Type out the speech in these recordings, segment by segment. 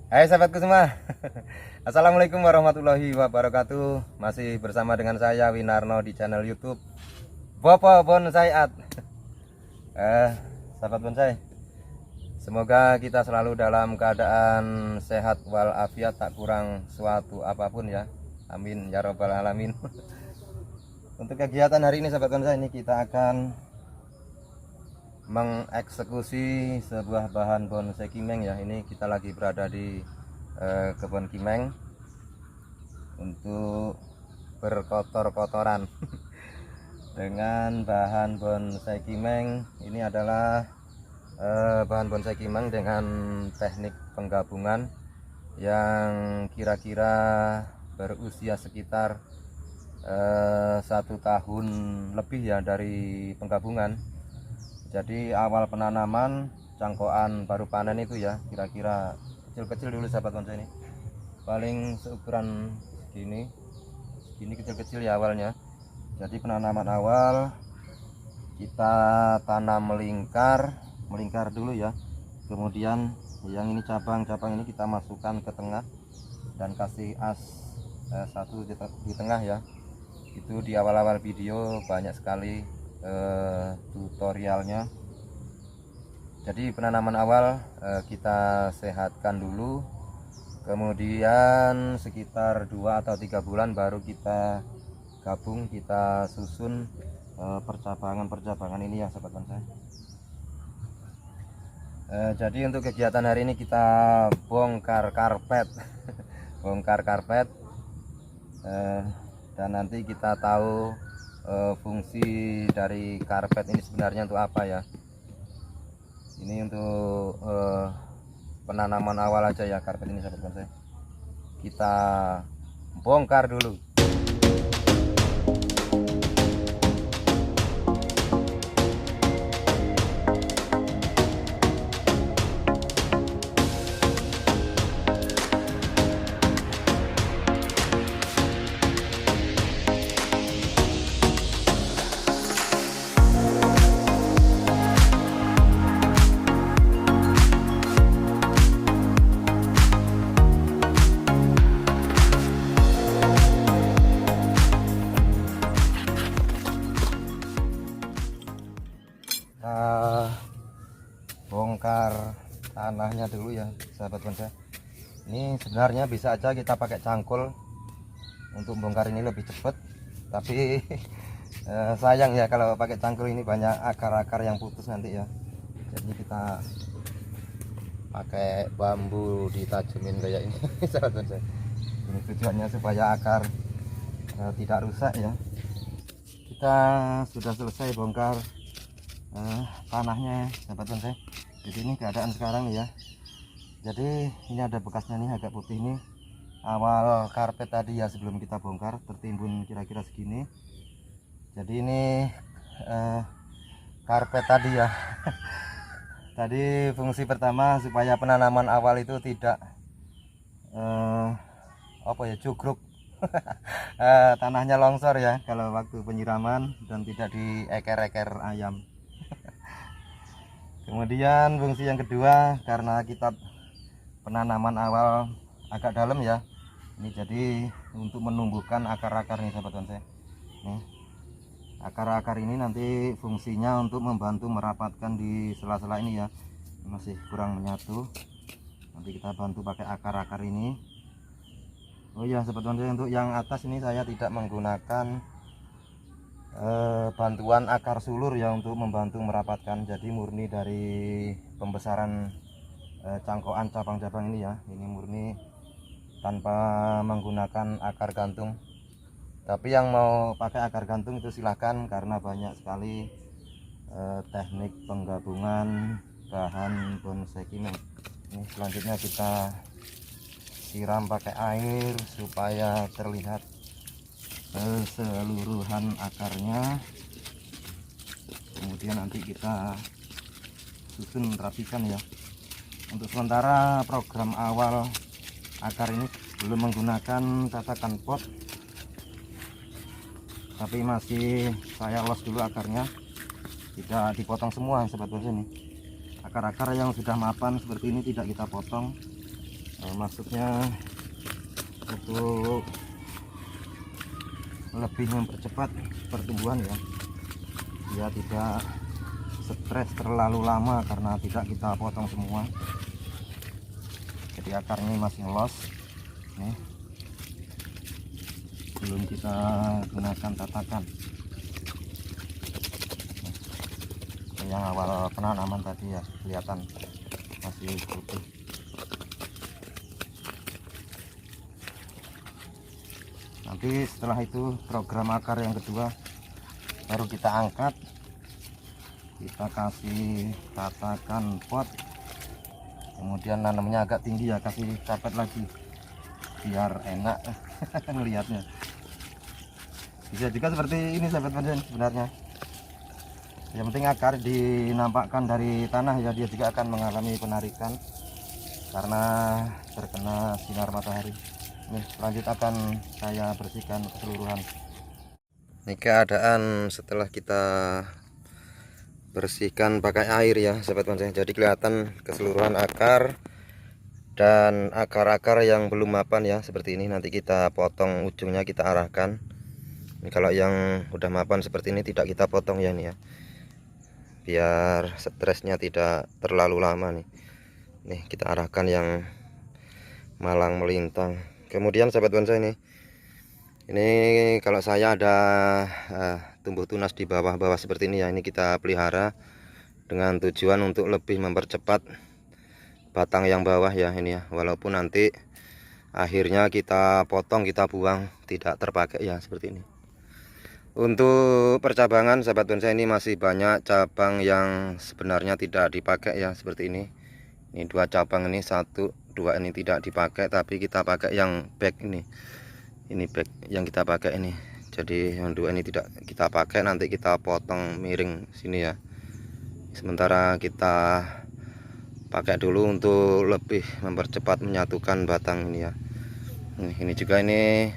Hai sahabatku semua. Assalamualaikum warahmatullahi wabarakatuh. Masih bersama dengan saya Winarno di channel YouTube Bopo Bonsai Art. Sahabat bonsai, semoga kita selalu dalam keadaan sehat walafiat, tak kurang suatu apapun ya. Amin ya robbal alamin. Untuk kegiatan hari ini sahabat bonsai, ini kita akan mengeksekusi sebuah bahan bonsai kimeng ya. Ini kita lagi berada di kebun kimeng untuk berkotor-kotoran dengan bahan bonsai kimeng. Ini adalah bahan bonsai kimeng dengan teknik penggabungan yang kira-kira berusia sekitar 1 tahun lebih ya dari penggabungan. Jadi awal penanaman cangkokan baru panen itu ya kira-kira kecil-kecil dulu sahabat bonsai, ini paling seukuran segini kecil-kecil ya awalnya. Jadi penanaman awal kita tanam melingkar dulu ya, kemudian yang ini cabang-cabang ini kita masukkan ke tengah dan kasih as satu di tengah ya. Itu di awal-awal video banyak sekali tutorialnya. Jadi penanaman awal kita sehatkan dulu, kemudian sekitar 2 atau 3 bulan baru kita gabung, kita susun percabangan ini ya sahabat bonsai. Jadi untuk kegiatan hari ini kita bongkar karpet bongkar karpet, dan nanti kita tahu fungsi dari karpet ini sebenarnya untuk apa ya. Ini untuk penanaman awal aja ya karpet ini sahabat bonsai. Kita bongkar dulu. Bongkar tanahnya dulu ya sahabat bonsai. Ini sebenarnya bisa aja kita pakai cangkul untuk bongkar ini lebih cepat, tapi sayang ya kalau pakai cangkul ini banyak akar-akar yang putus nanti ya. Jadi kita pakai bambu ditajemin kayak ini sahabat bonsai. Ini tujuannya supaya akar tidak rusak ya. Kita sudah selesai bongkar tanahnya sahabat bonsai. Jadi ini keadaan sekarang ya. Jadi ini ada bekasnya nih, agak putih nih, awal karpet tadi ya sebelum kita bongkar tertimbun kira-kira segini. Jadi ini karpet tadi ya. Tadi fungsi pertama supaya penanaman awal itu tidak cukruk tanahnya longsor ya kalau waktu penyiraman, dan tidak dieker-eker ayam. Kemudian fungsi yang kedua, karena kita penanaman awal agak dalam ya, ini jadi untuk menumbuhkan akar-akar nih sahabat bonsai. Nih akar-akar ini nanti fungsinya untuk membantu merapatkan di sela-sela ini ya. Ini masih kurang menyatu, nanti kita bantu pakai akar-akar ini. Oh ya sahabat bonsai, untuk yang atas ini saya tidak menggunakan bantuan akar sulur ya untuk membantu merapatkan. Jadi murni dari pembesaran cangkokan cabang-cabang ini ya. Ini murni tanpa menggunakan akar gantung. Tapi yang mau pakai akar gantung itu silahkan, karena banyak sekali teknik penggabungan bahan bonsai kimeng. Ini selanjutnya kita siram pakai air supaya terlihat keseluruhan akarnya. Kemudian nanti kita susun rapikan ya. Untuk sementara program awal akar ini belum menggunakan tatakan pot, tapi masih saya los dulu akarnya, tidak dipotong semua sobat bonsai. Ini akar-akar yang sudah mapan seperti ini tidak kita potong, Maksudnya untuk lebih mempercepat pertumbuhan ya, dia tidak stres terlalu lama karena tidak kita potong semua. Jadi akarnya masih los nih, belum kita gunakan tatakan. Yang awal penanaman tadi ya kelihatan masih putih. Nanti setelah itu program akar yang kedua baru kita angkat, kita kasih tatakan pot, kemudian nanamnya agak tinggi ya, kasih carpet lagi biar enak melihatnya. Bisa juga seperti ini sahabat penjen sebenarnya. Yang penting akar dinampakkan dari tanah ya, dia juga akan mengalami penarikan karena terkena sinar matahari. Nih, lanjut akan saya bersihkan keseluruhan. Ini keadaan setelah kita bersihkan pakai air ya sahabat bonsai. Jadi kelihatan keseluruhan akar dan akar-akar yang belum mapan ya, seperti ini. Nanti kita potong ujungnya, kita arahkan. Ini kalau yang udah mapan seperti ini tidak kita potong ya, ini ya, biar stresnya tidak terlalu lama nih. Nih kita arahkan yang malang melintang. Kemudian sahabat bonsai ini kalau saya ada tumbuh tunas di bawah-bawah seperti ini ya, ini kita pelihara dengan tujuan untuk lebih mempercepat batang yang bawah ya, ini ya. Walaupun nanti akhirnya kita potong, kita buang, tidak terpakai ya, seperti ini. Untuk percabangan sahabat bonsai ini masih banyak cabang yang sebenarnya tidak dipakai ya, seperti ini. Ini 2 cabang, ini 1, 2 ini tidak dipakai, tapi kita pakai yang back ini back yang kita pakai ini. Jadi yang 2 ini tidak kita pakai, nanti kita potong miring sini ya. Sementara kita pakai dulu untuk lebih mempercepat menyatukan batang ini ya. Ini juga ini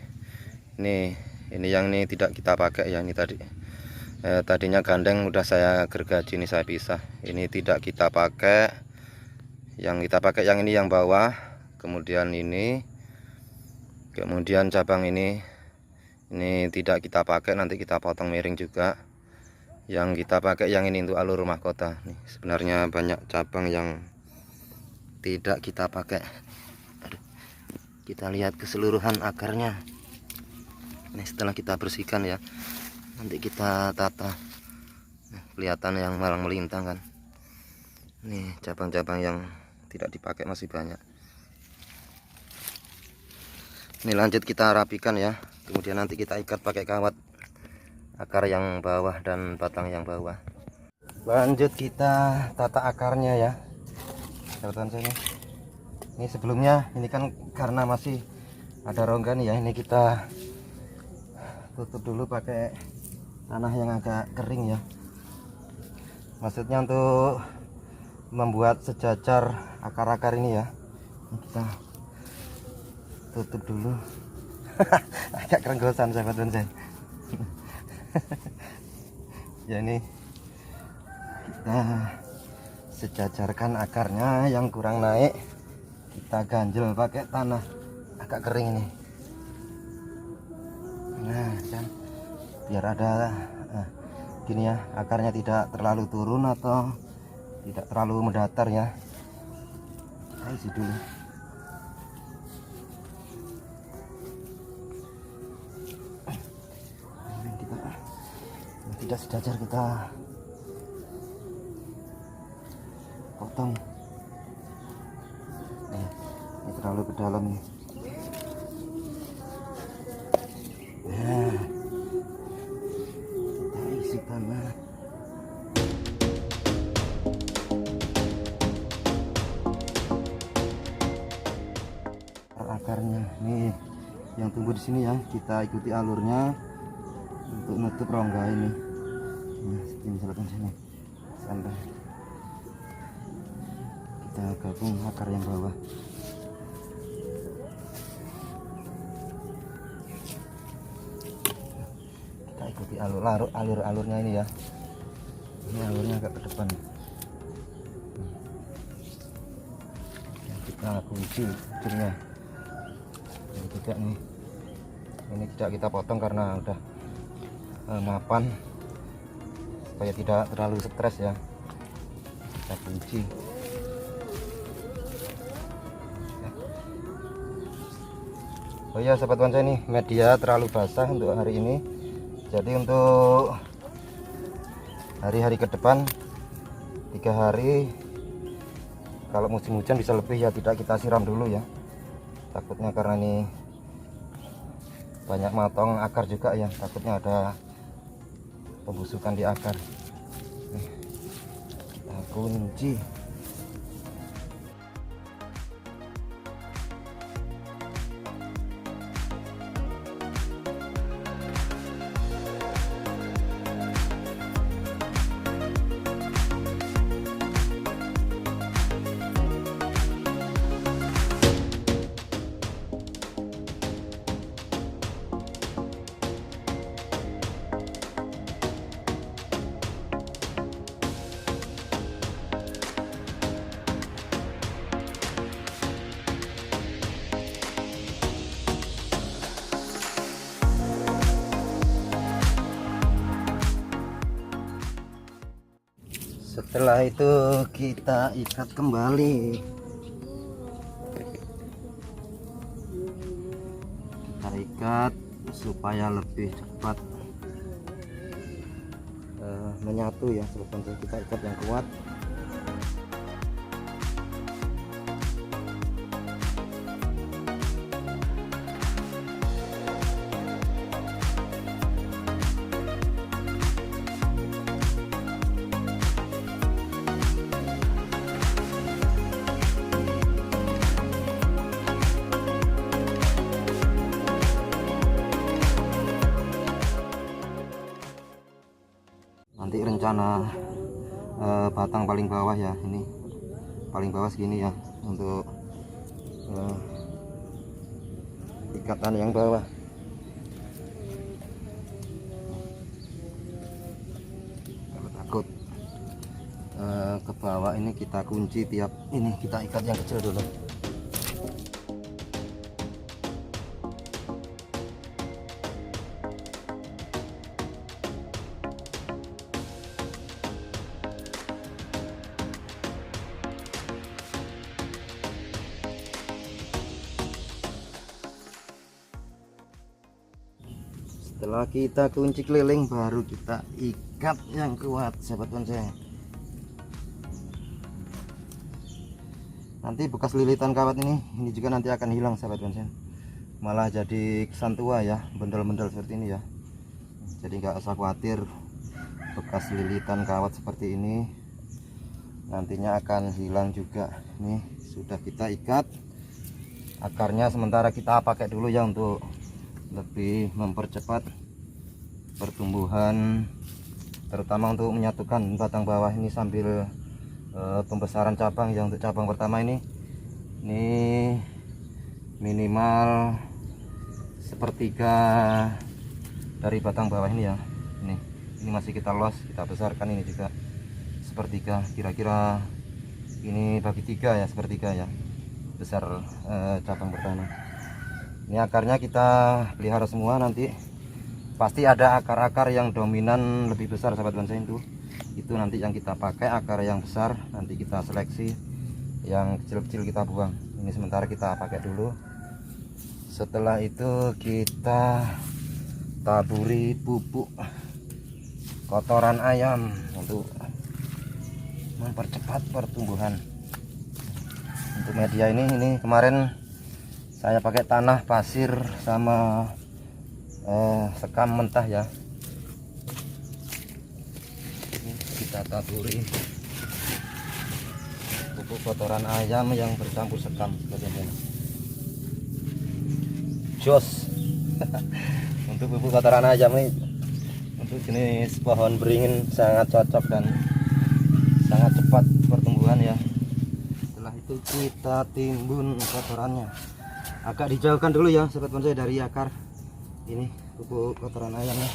yang ini tidak kita pakai ya, ini tadi tadinya gandeng udah saya gergaji, ini saya pisah. Ini tidak kita pakai. Yang kita pakai yang ini, yang bawah, kemudian ini, kemudian cabang ini tidak kita pakai, nanti kita potong miring juga. Yang kita pakai yang ini untuk alur mahkota. Nih, sebenarnya banyak cabang yang tidak kita pakai. Kita lihat keseluruhan akarnya. Ini setelah kita bersihkan ya, nanti kita tata. Nah, kelihatan yang malang melintang kan. Nih cabang-cabang yang tidak dipakai masih banyak. Ini lanjut kita rapikan ya, kemudian nanti kita ikat pakai kawat akar yang bawah dan batang yang bawah. Lanjut kita tata akarnya ya sahabat saya. Ini sebelumnya ini kan karena masih ada rongga nih ya, ini kita tutup dulu pakai tanah yang agak kering ya. Maksudnya untuk membuat sejajar akar-akar ini ya. Ini kita tutup dulu. Agak kerenggosan sahabat bonsai. Ya, ini kita sejajarkan akarnya, yang kurang naik kita ganjel pakai tanah agak kering ini. Nah kan, biar ada gini ya, akarnya tidak terlalu turun atau tidak terlalu mendatar ya. Isi dulu. Kita tidak sejajar, kita potong. Ini terlalu ke dalam nih. Nah, kita isi tanah. Akarnya nih yang tumbuh di sini ya, kita ikuti alurnya untuk nutup rongga ini. Nah, ini selatan sini sampai kita gabung akar yang bawah. Kita ikuti alurnya ini ya. Ini alurnya agak ke depan. Nah, kunci ujungnya ini juga nih, ini tidak kita potong karena udah mapan supaya tidak terlalu stres ya. Kita kunci. Oh ya sahabat bonsai, ini media terlalu basah untuk hari ini, jadi untuk hari-hari ke depan 3 hari kalau musim hujan bisa lebih ya, tidak kita siram dulu ya, takutnya karena ini banyak matong akar juga ya, takutnya ada pembusukan di akar. Nih, kita kunci. Setelah itu kita ikat kembali, kita ikat supaya lebih cepat menyatu ya. Sebetulnya kita ikat yang kuat. Nanti rencana batang paling bawah ya, ini paling bawah segini ya untuk ikatan yang bawah. Kalau takut ke bawah ini kita kunci, tiap ini kita ikat yang kecil dulu. Setelah kita kunci keliling, baru kita ikat yang kuat sahabat bonsai. Nanti bekas lilitan kawat ini juga nanti akan hilang sahabat bonsai, malah jadi kesan tua ya, bendel-bendel seperti ini ya. Jadi nggak usah khawatir, bekas lilitan kawat seperti ini nantinya akan hilang juga. Nih sudah kita ikat akarnya, sementara kita pakai dulu ya untuk lebih mempercepat pertumbuhan, terutama untuk menyatukan batang bawah ini sambil pembesaran cabang ya. Untuk cabang pertama ini minimal sepertiga dari batang bawah ini ya. Ini masih kita los, kita besarkan, ini juga sepertiga, kira-kira ini bagi 3 ya, sepertiga ya besar cabang pertama. Ini akarnya kita pelihara semua, nanti pasti ada akar-akar yang dominan lebih besar sahabat bonsai. Itu nanti yang kita pakai, akar yang besar nanti kita seleksi, yang kecil-kecil kita buang. Ini sementara kita pakai dulu. Setelah itu kita taburi pupuk kotoran ayam untuk mempercepat pertumbuhan. Untuk media ini kemarin saya pakai tanah, pasir, sama sekam mentah ya. Ini kita taburi pupuk kotoran ayam yang bercampur sekam bagaimana. Jos. Untuk pupuk kotoran ayam ini untuk jenis pohon beringin sangat cocok dan sangat cepat pertumbuhan ya. Setelah itu kita timbun kotorannya, agak dijauhkan dulu ya sobat bonsai dari akar. Ini pupuk kotoran ayamnya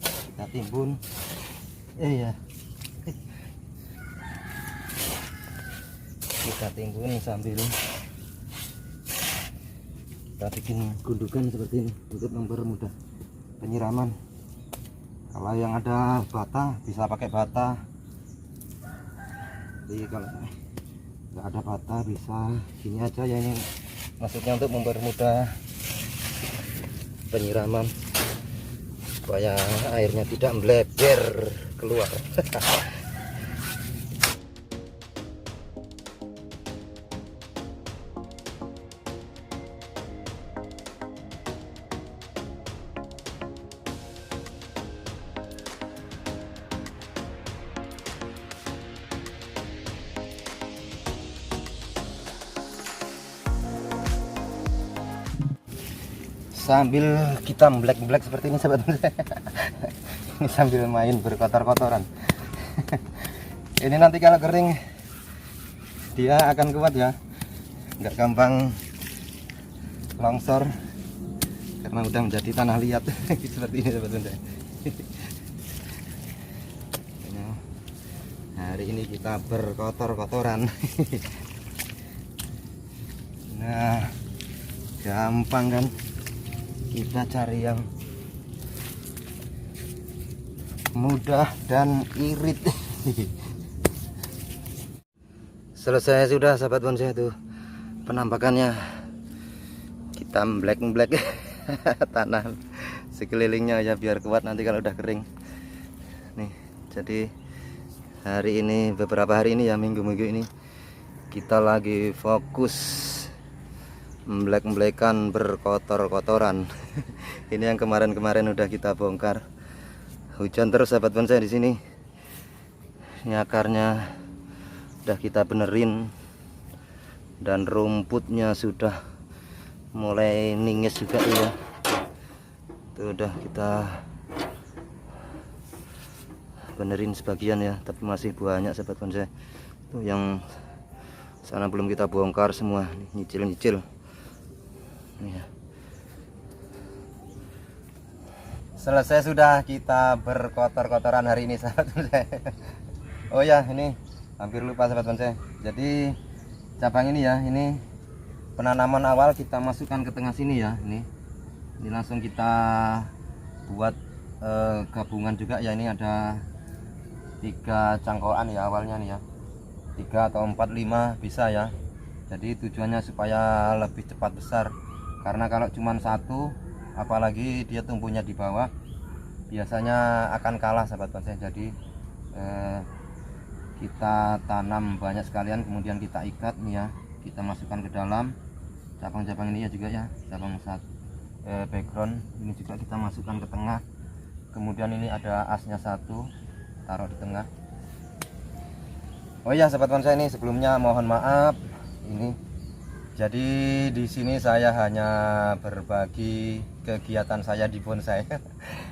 kita timbun. Iya. kita timbun sambil kita bikin gundukan seperti ini untuk mempermudah penyiraman. Kalau yang ada bata bisa pakai bata, jadi kalau nggak ada bata bisa gini aja ya. Ini maksudnya untuk mempermudah penyiraman supaya airnya tidak melebar keluar. Sambil kita black seperti ini sahabat, ini sambil main berkotor-kotoran. Ini nanti kalau kering dia akan kuat ya, nggak gampang longsor karena udah menjadi tanah liat seperti ini sahabat. Hari ini kita berkotor-kotoran. Nah, gampang kan, kita cari yang mudah dan irit. Selesai sudah sahabat bonsai itu penampakannya. Kita black tanah sekelilingnya ya biar kuat nanti kalau udah kering. Nih, jadi hari ini, beberapa hari ini ya, minggu-minggu ini kita lagi fokus memblek-mblekan berkotor-kotoran. Ini yang kemarin-kemarin udah kita bongkar. Hujan terus sahabat bonsai di sini. Ini akarnya udah kita benerin dan rumputnya sudah mulai ningis juga tuh ya. Itu udah kita benerin sebagian ya, tapi masih banyak sahabat bonsai. Tuh yang sana belum kita bongkar semua, nyicil-nyicil. Ya. Selesai sudah kita berkotor-kotoran hari ini sahabat bonsai. Oh ya, ini hampir lupa sahabat bonsai. Jadi cabang ini ya, ini penanaman awal kita masukkan ke tengah sini ya. Ini langsung kita buat gabungan juga ya. Ini ada 3 cangkokan ya awalnya nih ya, 3 atau 4, 5 bisa ya. Jadi tujuannya supaya lebih cepat besar, karena kalau cuma 1, apalagi dia tumbuhnya di bawah, biasanya akan kalah sahabat bonsai. Jadi kita tanam banyak sekalian, kemudian kita ikat nih ya, kita masukkan ke dalam cabang-cabang ini ya juga ya, cabang background ini juga kita masukkan ke tengah. Kemudian ini ada asnya 1, taruh di tengah. Oh ya sahabat bonsai, ini sebelumnya mohon maaf ini. Jadi di sini saya hanya berbagi kegiatan saya di bonsai.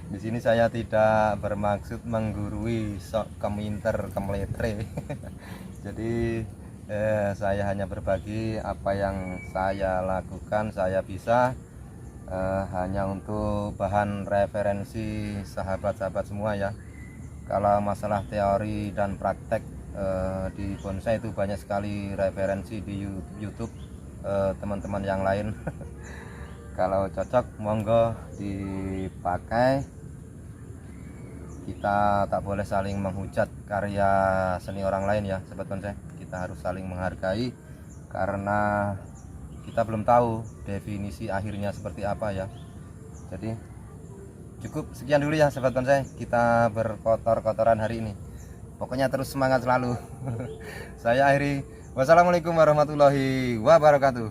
Di sini saya tidak bermaksud menggurui sok keminter kemletre. Jadi saya hanya berbagi apa yang saya lakukan, saya bisa, hanya untuk bahan referensi sahabat-sahabat semua ya. Kalau masalah teori dan praktek di bonsai itu banyak sekali referensi di YouTube teman-teman yang lain. Kalau cocok monggo dipakai. Kita tak boleh saling menghujat karya seni orang lain ya sahabat bonsai. Kita harus saling menghargai, karena kita belum tahu definisi akhirnya seperti apa ya. Jadi cukup sekian dulu ya sahabat bonsai, kita berkotor-kotoran hari ini. Pokoknya terus semangat selalu. Saya akhiri. Wassalamualaikum warahmatullahi wabarakatuh.